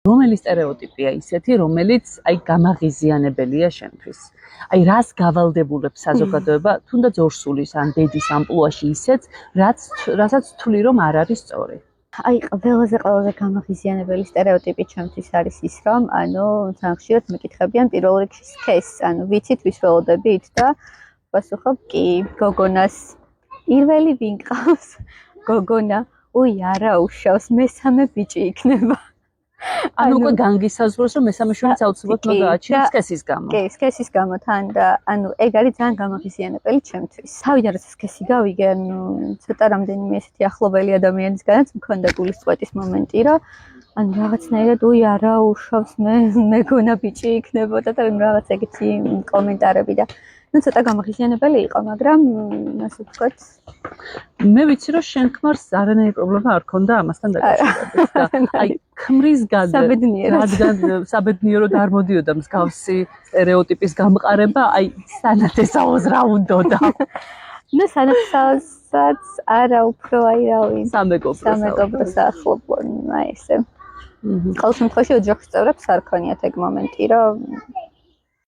რომელი სტერეოტიპია ისეთი, რომელიც აი გამაღიზიანებელია შენთვის? აი რას გავალდებულებს საზოგადოება, თუნდაც ორსულის ან დედის ამპლუაში ისეთ, რასაც თვლი რომ არ არის სწორი? აი ყველაზე გამაღიზიანებელი სტერეოტიპი ჩემთვის არის ის, რომ ძალიან ხშირად მეკითხებიან პირველ რიგში სქესს, ვიცით ვის ველოდებით და ვასუხობ კი, გოგონას. პირველი ვინ ყავს? გოგონა. უი, არა უშავს, მესამე ბიჭი იქნება. უკვე განგისაზღვროს, რომ მესამე შვილიც აუცილებლად უნდა გააჩინოს სქესის გამო. კი, სქესის გამო თან და ეგ არის ძალიან გამაღიზიანებელი ჩემთვის. თავიდან რაც სქესი გავიგე, ცოტა რამდენიმე ესეთი ახლობელი ადამიანისგანაც მქონდა გულის წვეტის მომენტი, რომ რაღაცნაირად უი არა უშავს, მეგონა ბიჭი იქნებოდა და რაღაც ეგეთი კომენტარები და ცოტა გამაღიზიანებელი იყო, მაგრამ ასე ვთქვათ, მე ვიცი რომ შენ ქმარს არანაირი პრობლემა არ ქონდა ამასთან დაკავშირებით და აი ქმრის საბედნიეროდ არ მოდიოდა მსგავსი სტერეოტიპის გამყარება, აი სანათესაოს რა უნდოდა? სანათესაოსაც არა უფრო აი რავი სამეგობრო საახლობლო, აი ესე. ყოველ შემთხვევაში ოჯახის წევრებს არ ქონიათ ეგ მომენტი, რომ